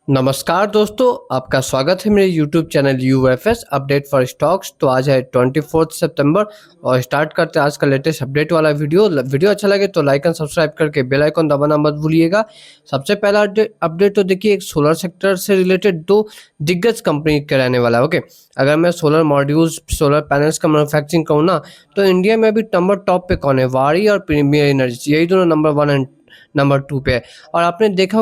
नमस्कार दोस्तों, आपका स्वागत है मेरे YouTube channel UFS update for stocks. तो आज है 24 सितंबर और स्टार्ट करते हैं आज का लेटेस्ट अपडेट वाला वीडियो अच्छा लगे तो लाइक एंड सब्सक्राइब करके बेल आइकन दबाना मत भूलिएगा। सबसे पहला अपडेट तो देखिए, एक सोलर सेक्टर से रिलेटेड दो दिग्गज कंपनी के रहने वाला है। ओके, अगर मैं सोलर मॉड्यूल्स सोलर पैनल्स का मैन्युफैक्चरिंग कहूँ ना, तो इंडिया में अभी नंबर टॉप पे कौन है? वारी और प्रीमियर एनर्जी, यही दोनों नंबर 1 एंड नंबर 2 पे है। और आपने देखा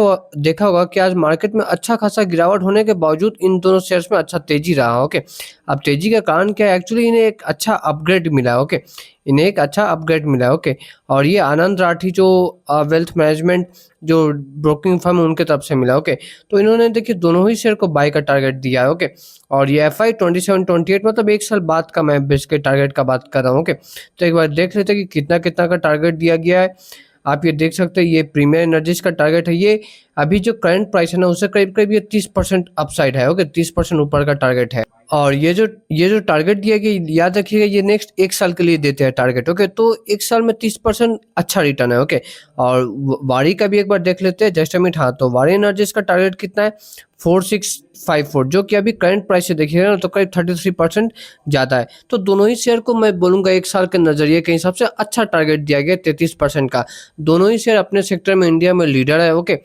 होगा कि आज मार्केट में अच्छा खासा गिरावट होने के बावजूद इन दोनों शेयर्स में अच्छा तेजी रहा। ओके, अब तेजी का कारण क्या है? एक्चुअली इन्हें एक अच्छा अपग्रेड मिला है। ओके, इन्हें एक अच्छा अपग्रेड मिला है। ओके, और ये आनंद राठी जो वेल्थ मैनेजमेंट जो ब्रोकिंग फर्म उनके तरफ से मिला। ओके, तो इन्होंने देखिए दोनों ही शेयर को बाय का टारगेट दिया है। ओके, और ये FI 27-28 मतलब एक साल बाद का मैं बेसिकली टारगेट का बात कर रहा हूँ। ओके, तो एक बार देख लेते हैं कि कितना कितना का टारगेट दिया गया है। आप ये देख सकते हैं, ये प्रीमियर एनर्जीज का टारगेट है। ये अभी जो करंट प्राइस है ना, उससे करीब करीब ये 30% अपसाइड है। ओके, 30% ऊपर का टारगेट है। और ये जो टारगेट दिया गया, याद रखिएगा, ये नेक्स्ट एक साल के लिए देते हैं टारगेट। ओके, तो एक साल में 30% अच्छा रिटर्न है। ओके, और वारी का भी एक बार देख लेते हैं जस्ट अ मिनट। हाँ, तो वारी एनर्जीज का टारगेट कितना है? 4654, जो कि अभी करंट प्राइस से देखिएगा ना तो करीब 33% ज़्यादा है। तो दोनों ही शेयर को मैं बोलूँगा एक साल के नज़रिए के हिसाब से अच्छा टारगेट दिया गया 33% का। दोनों ही शेयर अपने सेक्टर में इंडिया में लीडर है। ओके,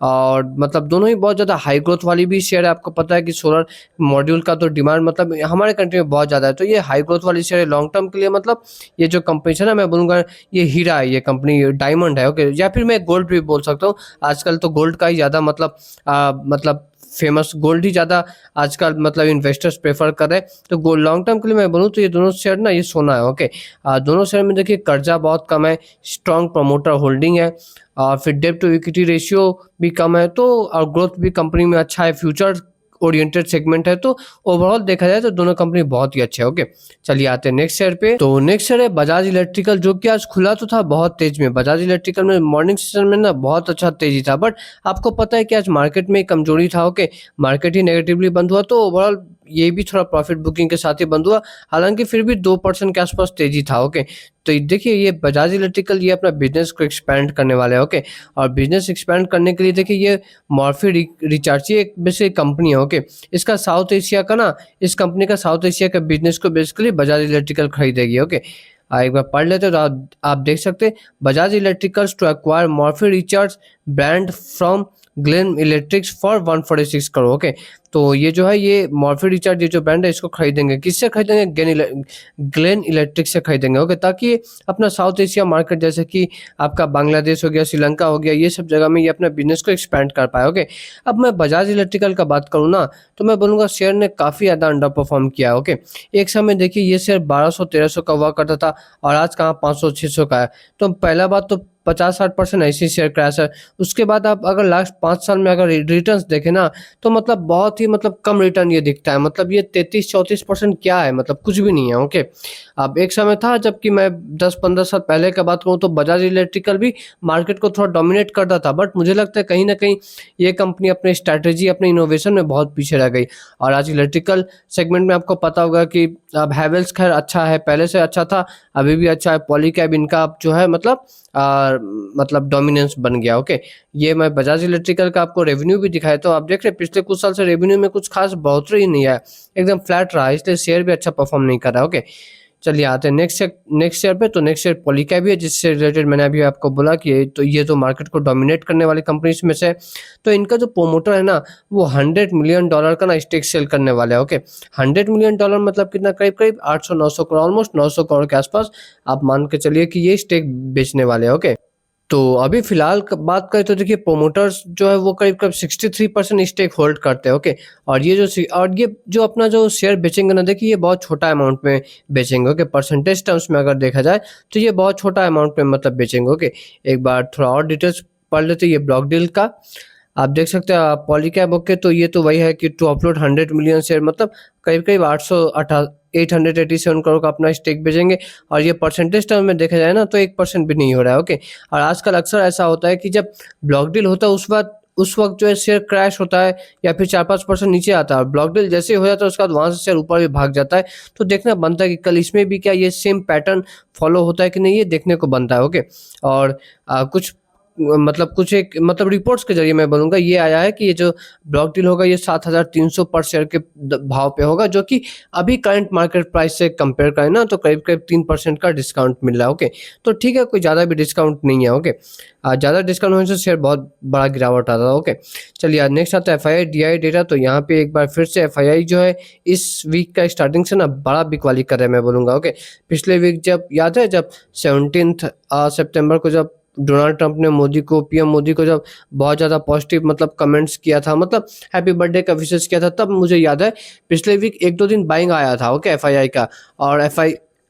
और मतलब दोनों ही बहुत ज़्यादा हाई ग्रोथ वाली भी शेयर है। आपको पता है कि सोलर मॉड्यूल का तो डिमांड मतलब हमारे कंट्री में बहुत ज़्यादा है, तो ये हाई ग्रोथ वाली शेयर है लॉन्ग टर्म के लिए। मतलब ये जो कंपनी है ना, मैं बोलूँगा ये हीरा है, ये कंपनी डायमंड है। ओके, या फिर मैं गोल्ड भी बोल सकता हूँ। आजकल तो गोल्ड का ही ज़्यादा मतलब फेमस गोल्ड ही ज़्यादा आजकल मतलब इन्वेस्टर्स प्रेफर कर रहे हैं। तो गोल्ड लॉन्ग टर्म के लिए मैं बोलूँ तो ये दोनों शेयर ना, ये सोना है। ओके, दोनों शेयर में देखिए कर्जा बहुत कम है, स्ट्रॉन्ग प्रमोटर होल्डिंग है, और फिर डेब्ट टू इक्विटी रेशियो भी कम है, तो और ग्रोथ भी कंपनी में अच्छा है, फ्यूचर ओरिएंटेड सेगमेंट है। तो ओवरऑल देखा जाए तो दोनों कंपनी बहुत ही अच्छे हैं। ओके, चलिए आते हैं नेक्स्ट शेयर पे। तो नेक्स्ट शेयर है बजाज इलेक्ट्रिकल, जो कि आज खुला तो था बहुत तेज में। बजाज इलेक्ट्रिकल में मॉर्निंग सेशन में ना बहुत अच्छा तेजी था, बट आपको पता है कि आज मार्केट में कमजोरी था। ओके, मार्केट ही नेगेटिवली बंद हुआ, तो ओवरऑल ये भी थोड़ा प्रॉफिट बुकिंग के साथ ही बंद हुआ। हालांकि फिर भी 2% के आसपास तेजी था। ओके, तो देखिए ये बजाज इलेक्ट्रिकल ये अपना बिजनेस को एक्सपैंड करने वाले हैं। ओके, और बिजनेस एक्सपैंड करने के लिए देखिए ये मॉर्फी रिचार्ज एक बेसिकली कंपनी है। ओके, इसका साउथ एशिया का ना, इस कंपनी का साउथ एशिया का बिजनेस को बेसिकली बजाज इलेक्ट्रिकल खरीदेगी। ओके, एक बार पढ़ लेते तो आप देख सकते हैं, Bajaj Electricals to acquire Morphy Richards brand from Glen Electrics for 146 crore. Okay, तो ये जो है ये मॉर्फी रिचार्ज ये जो ब्रांड है इसको खरीदेंगे। किससे खरीदेंगे? ग्लेन इलेक्ट्रिक से खरीदेंगे। ओके, ताकि ये अपना साउथ एशिया मार्केट जैसे कि आपका बांग्लादेश हो गया, श्रीलंका हो गया, ये सब जगह में ये अपना बिजनेस को एक्सपेंड कर पाए। ओके, अब मैं बजाज इलेक्ट्रिकल का बात करूँ ना, तो मैं बोलूँगा शेयर ने काफ़ी ज़्यादा अंडर परफॉर्म किया है। ओके, एक समय देखिए ये शेयर 1200-1300 का हुआ करता था, और आज कहाँ 500-600 का है। तो पहला बात तो 50-60% ऐसी शेयर क्रैश है। उसके बाद आप अगर लास्ट 5 साल में अगर रिटर्न्स देखें ना, तो मतलब बहुत ही मतलब कम रिटर्न ये दिखता है। मतलब ये 33-34% क्या है, मतलब कुछ भी नहीं है। ओके, अब एक समय था जबकि मैं 10-15 साल पहले का बात करूँ तो बजाज इलेक्ट्रिकल भी मार्केट को थोड़ा डोमिनेट करता था, बट मुझे लगता है कहीं ना कहीं ये कंपनी अपने स्ट्रैटेजी अपने इनोवेशन में बहुत पीछे रह गई। और आज इलेक्ट्रिकल सेगमेंट में आपको पता होगा कि अब हैवेल्स खैर अच्छा है, पहले से अच्छा था, अभी भी अच्छा है। पॉलीकैब इनका अब जो है मतलब डोमिनेंस बन गया। ओके, ये मैं बजाज इलेक्ट्रिकल का आपको रेवेन्यू भी दिखाया, तो आप देख रहे हैं पिछले कुछ साल से रेवेन्यू में कुछ खास बढ़ोतरी ही नहीं है, एकदम फ्लैट रहा, इसलिए शेयर भी अच्छा परफॉर्म नहीं कर रहा। ओके, चलिए आते हैं नेक्स्ट शेयर पे। तो नेक्स्ट शेयर पॉलीकैब भी है, जिससे रिलेटेड मैंने अभी आपको बोला कि ये तो मार्केट को डोमिनेट करने वाली कंपनीज में से है। तो इनका जो प्रोमोटर है ना, वो $100 मिलियन का ना स्टेक सेल करने वाले हैं। ओके, $100 मिलियन मतलब कितना? करीब करीब 800-900 करोड़, ऑलमोस्ट 900 करोड़ के आसपास आप मान के चलिए कि ये स्टेक बेचने वाले हैं। ओके, तो अभी फिलहाल बात करें तो देखिए प्रोमोटर्स जो है वो करीब करीब 63% स्टेक होल्ड करते हैं। ओके, और ये जो अपना जो शेयर बेचेंगे ना, देखिए ये बहुत छोटा अमाउंट में बेचेंगे। ओके, परसेंटेज टर्म्स में अगर देखा जाए तो ये बहुत छोटा अमाउंट में मतलब बेचेंगे। ओके, एक बार थोड़ा और डिटेल्स पढ़ लेते हैं ये ब्लॉक डील का। आप देख सकते हैं पॉलीकैब। ओके, तो ये तो वही है कि टू अपलोड 100 मिलियन शेयर मतलब करीब करीब 887 करोड़ का अपना स्टेक बेचेंगे। और ये परसेंटेज टर्म में देखा जाए ना तो 1% भी नहीं हो रहा है। ओके, और आजकल अक्सर ऐसा होता है कि जब ब्लॉक डील होता है उस वक्त जो है शेयर क्रैश होता है या फिर 4-5% नीचे आता है, और ब्लॉक डील जैसे ही हो जाता है उसके बाद वहाँ से शेयर ऊपर भी भाग जाता है। तो देखना बनता है कि कल इसमें भी क्या ये सेम पैटर्न फॉलो होता है कि नहीं, ये देखने को बनता है। ओके, और कुछ मतलब कुछ एक मतलब रिपोर्ट्स के जरिए मैं बोलूँगा ये आया है कि ये जो ब्लॉक डील होगा ये 7,300 पर शेयर के भाव पे होगा, जो कि अभी करंट मार्केट प्राइस से कंपेयर करें ना तो करीब करीब 3% का डिस्काउंट मिल रहा है। ओके, तो ठीक है, कोई ज़्यादा भी डिस्काउंट नहीं है। ओके, ज़्यादा डिस्काउंट होने से शेयर बहुत बड़ा गिरावट आता है। ओके, चलिए आज नेक्स्ट आता है FII DI डेटा। तो यहाँ पे एक बार फिर से FII जो है इस वीक का स्टार्टिंग से ना बड़ा बिकवाली कर रहा है मैं बोलूँगा। ओके, पिछले वीक जब याद है जब 17 सितंबर को जब डोनाल्ड ट्रंप ने पीएम मोदी को जब बहुत ज़्यादा पॉजिटिव मतलब कमेंट्स किया था, मतलब हैप्पी बर्थडे का विशेष किया था, तब मुझे याद है पिछले वीक 1-2 दिन बाइंग आया था। ओके, FII का, और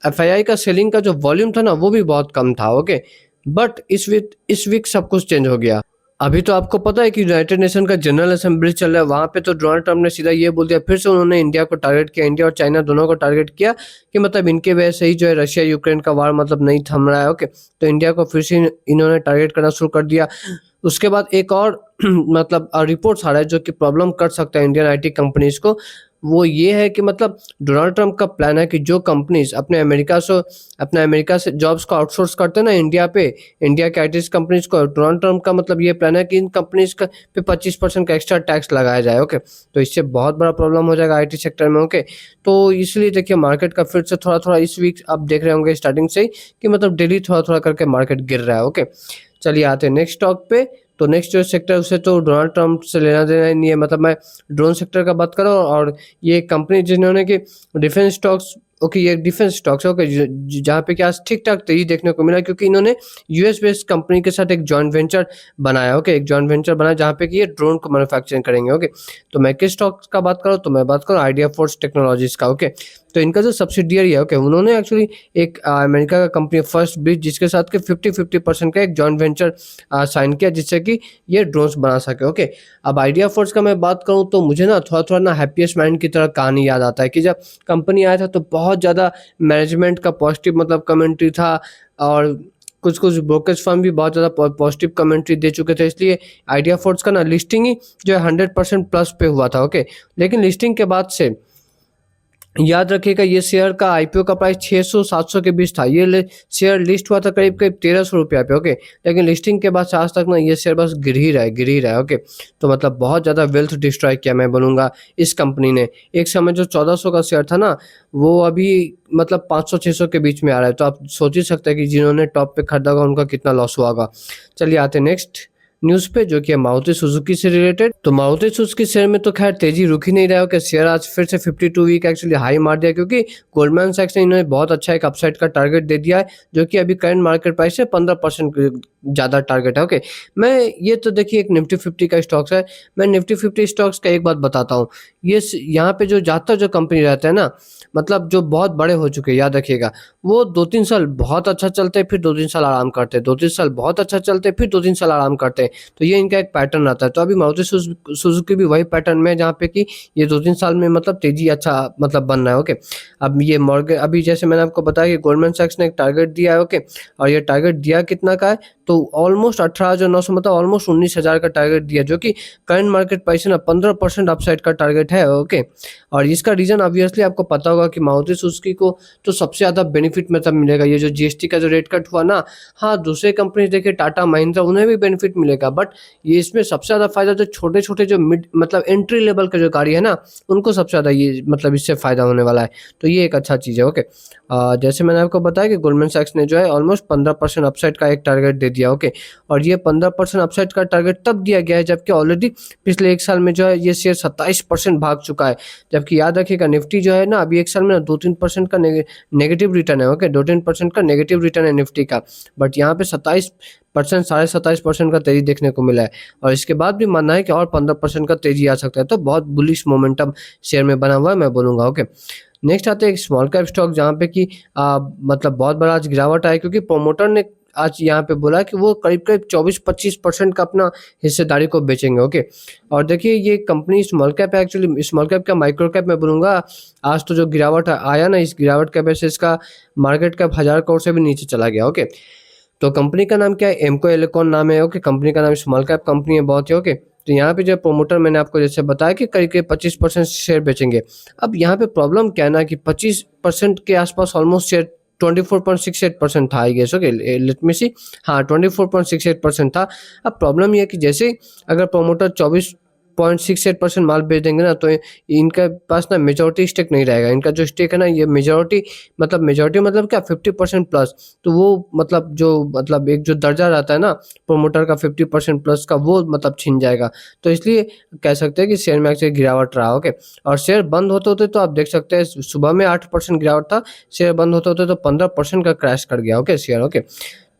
FII का सेलिंग का जो वॉल्यूम था ना वो भी बहुत कम था। ओके, बट इस वीक सब कुछ चेंज हो गया। अभी तो आपको पता है कि यूनाइटेड नेशन का जनरल असेंबली चल रहा है, वहाँ पे तो डोनाल्ड ट्रंप ने सीधा ये बोल दिया, फिर से उन्होंने इंडिया को टारगेट किया, इंडिया और चाइना दोनों को टारगेट किया कि मतलब इनके वजह से ही जो है रशिया यूक्रेन का वार मतलब नहीं थम रहा है। ओके, तो इंडिया को फिर से इन्होंने टारगेट करना शुरू कर दिया। उसके बाद एक और मतलब रिपोर्ट्स आ रहा है जो कि प्रॉब्लम कर सकता है इंडियन IT कंपनीज को। वो ये है कि मतलब डोनाल्ड ट्रंप का प्लान है कि जो कंपनीज अपने अमेरिका से जॉब्स को आउटसोर्स करते हैं ना इंडिया पे, इंडिया के IT कंपनीज को, डोनाल्ड ट्रंप का मतलब ये प्लान है कि इन कंपनीज का पे 25% का एक्स्ट्रा टैक्स लगाया जाए। ओके, तो इससे बहुत बड़ा प्रॉब्लम हो जाएगा IT सेक्टर में। ओके, तो इसलिए देखिए मार्केट का फिर से थोड़ा थोड़ा इस वीक आप देख रहे होंगे स्टार्टिंग से ही कि मतलब डेली थोड़ा थोड़ा करके मार्केट गिर रहा है। ओके, चलिए आते हैं नेक्स्ट स्टॉक पे। तो नेक्स्ट जो सेक्टर उसे तो डोनाल्ड ट्रंप से लेना देना ही नहीं है, मतलब मैं ड्रोन सेक्टर का बात कर रहा हूँ। और ये कंपनी जिन्होंने कि डिफेंस स्टॉक्स, ओके ये डिफेंस स्टॉक्स है। ओके, जहाँ पे क्या ठीक ठाक तेजी देखने को मिला क्योंकि इन्होंने US बेस्ड कंपनी के साथ एक जॉइंट वेंचर बनाया। ओके, एक जॉइंट वेंचर बनाया जहाँ पे कि ये ड्रोन को मैन्युफैक्चरिंग करेंगे। ओके, तो मैं किस स्टॉक्स का बात करूँ तो मैं बात करूँ आइडिया फोर्स टेक्नोलॉजीज का। ओके, तो इनका जो सब्सिडियरी है, ओके, उन्होंने एक्चुअली एक अमेरिका का कंपनी फर्स्ट ब्रिज जिसके साथ के 50-50% का एक जॉइंट वेंचर साइन किया जिससे कि ये ड्रोन्स बना सके। ओके, अब आइडिया फोर्स का मैं बात करूँ तो मुझे ना थोड़ा थोड़ा ना हैप्पीएस्ट माइंड की तरह कहानी याद आता है कि जब कंपनी आया था तो बहुत ज़्यादा मैनेजमेंट का पॉजिटिव मतलब कमेंट्री था, और कुछ कुछ ब्रोकरेज फर्म भी बहुत ज़्यादा पॉजिटिव कमेंट्री दे चुके थे, इसलिए आइडिया फोर्स का ना लिस्टिंग ही जो है 100% प्लस पे हुआ था। ओके, लेकिन लिस्टिंग के बाद से याद रखिएगा ये शेयर का IPO का प्राइस 600-700 के बीच था। ये शेयर लिस्ट हुआ था करीब करीब 1300 रुपया पे। ओके, लेकिन लिस्टिंग के बाद से आज तक ना ये शेयर बस गिर ही रहा है। ओके, तो मतलब बहुत ज़्यादा वेल्थ डिस्ट्रॉय किया मैं बोलूँगा इस कंपनी ने। एक समय जो 1400 का शेयर था ना वो अभी मतलब 500-600 के बीच में आ रहा है, तो आप सोच ही सकते हैं कि जिन्होंने टॉप पे खरीदा होगा उनका कितना लॉस हुआ होगा। चलिए आते नेक्स्ट न्यूज़ पे जो कि है मारुति सुजुकी से रिलेटेड। तो मारुति सुजुकी शेयर में तो खैर तेजी रुक ही नहीं रहा है कि शेयर आज फिर से 52 वीक एक्चुअली हाई मार दिया क्योंकि गोल्डमैन सैक्स ने इन्होंने बहुत अच्छा एक अपसाइड का टारगेट दे दिया है जो कि अभी करंट मार्केट प्राइस से 15% ज़्यादा टारगेट है। ओके, मैं ये तो देखिए एक निफ्टी 50 का स्टॉक्स है, मैं निफ्टी 50 स्टॉक्स का एक बात बताता हूँ। ये यहाँ पे जो ज़्यादातर जो कंपनी रहते हैं ना, मतलब जो बहुत बड़े हो चुके हैं, याद रखिएगा, वो 2-3 साल बहुत अच्छा चलते हैं फिर 2-3 साल आराम करते हैं, 2-3 साल बहुत अच्छा चलते हैं फिर 2-3 साल आराम करते हैं। तो ये इनका एक पैटर्न आता है। तो अभी मारुति सुजुकी भी वही पैटर्न में है जहाँ पे कि ये 2-3 साल में मतलब तेजी अच्छा मतलब बन रहा है। ओके, अब ये मॉर्गन अभी जैसे मैंने आपको बताया कि गोल्डमैन सैक्स ने एक टारगेट दिया है। ओके, और ये टारगेट दिया कितना का है तो ऑलमोस्ट 18,900 मतलब ऑलमोस्ट 19,000 का टारगेट दिया जो कि करंट मार्केट प्राइस से ना 15% अपसाइड का टारगेट है। ओके, और इसका रीजन ऑब्वियसली आपको पता होगा कि मारुति सुजुकी को तो सबसे ज़्यादा बेनिफिट मतलब मिलेगा ये जो GST का जो रेट कट हुआ ना। हाँ, दूसरे कंपनी देखिए टाटा महिंद्रा उन्हें भी बेनिफिट मिलेगा, बट ये इसमें सबसे ज़्यादा फायदा जो छोटे छोटे जो मिड मतलब एंट्री लेवल का जो गाड़ी है ना उनको सबसे ज़्यादा ये मतलब इससे फ़ायदा होने वाला है। तो ये एक अच्छा चीज़ है। ओके, जैसे मैंने आपको बताया कि गोल्डमैन सैक्स ने जो है ऑलमोस्ट 15% अपसाइड का एक टारगेट दे दिया। ओके, और ये 15% अपसाइड का टारगेट तब दिया गया है जबकि ऑलरेडी पिछले एक साल में जो है ये शेयर 27% भाग चुका है। जबकि याद रखिएगा निफ्टी जो है ना अभी एक साल में 2-3% का नेगेटिव रिटर्न है। ओके, 2-3% का नेगेटिव रिटर्न है निफ्टी का, बट यहाँ पे 27%, 27.5% का तेजी देखने को मिला है, और इसके बाद भी मानना है कि और 15% का तेजी आ सकता है। तो बहुत बुलिश मोमेंटम शेयर में बना हुआ है मैं बोलूँगा। ओके, नेक्स्ट आते हैं एक स्मॉल कैप स्टॉक जहाँ पे कि मतलब बहुत बड़ा आज गिरावट आया क्योंकि प्रोमोटर ने आज यहाँ पे बोला कि वो करीब करीब 24-25% का अपना हिस्सेदारी को बेचेंगे। ओके, और देखिए ये कंपनी स्मॉल कैप है, एक्चुअली स्मॉल कैप का माइक्रो कैप मैं बोलूँगा। आज तो जो गिरावट आया ना इस गिरावट के वजह से इसका मार्केट कैप 1000 करोड़ से भी नीचे चला गया। ओके, तो कंपनी का नाम क्या है, एमको एलेकॉन नाम है। ओके, कंपनी का नाम स्मॉल कैप कंपनी है बहुत ही। ओके, तो यहाँ पे जो प्रोमोटर मैंने आपको जैसे बताया कि करीब करीब 25% शेयर बेचेंगे। अब यहाँ पे प्रॉब्लम क्या है ना कि 25% के आसपास ऑलमोस्ट शेयर 24.68% था I guess. Okay, let me see, हाँ 24.68% था। अब प्रॉब्लम ये है कि जैसे अगर प्रोमोटर 24.68% माल बेच देंगे ना, तो इनके पास ना मेजोरिटी स्टेक नहीं रहेगा। इनका जो स्टेक है ना, ये मेजोरिटी मतलब क्या 50% प्लस, तो वो मतलब एक जो दर्जा रहता है ना प्रोमोटर का 50% प्लस का, वो मतलब छिन जाएगा। तो इसलिए कह सकते हैं कि शेयर में एक्चुअली गिरावट रहा। ओके, और शेयर बंद होते होते तो आप देख सकते हैं सुबह में 8% गिरावट था, शेयर बंद होते होते तो 15% का क्रैश कर गया। Okay share. ओके,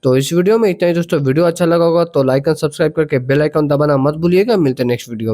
तो इस वीडियो में इतना ही दोस्तों। वीडियो अच्छा लगा होगा तो लाइक एंड सब्सक्राइब करके बेल आइकन दबाना मत भूलिएगा। मिलते हैं नेक्स्ट वीडियो में।